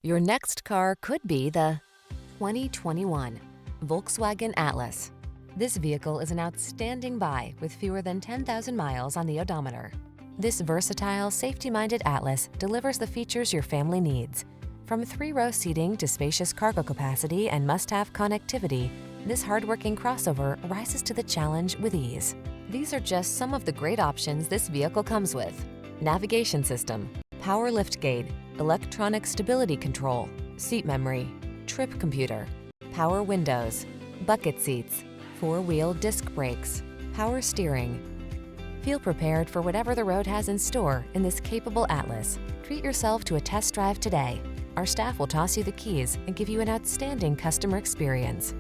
Your next car could be the 2021 Volkswagen Atlas. This vehicle is an outstanding buy with fewer than 10,000 miles on the odometer. This versatile, safety-minded Atlas delivers the features your family needs. From 3-row seating to spacious cargo capacity and must-have connectivity, this hard-working crossover rises to the challenge with ease. These are just some of the great options this vehicle comes with: navigation system, power liftgate, electronic stability control, seat memory, trip computer, power windows, bucket seats, 4-wheel disc brakes, power steering. Feel prepared for whatever the road has in store in this capable Atlas. Treat yourself to a test drive today. Our staff will toss you the keys and give you an outstanding customer experience.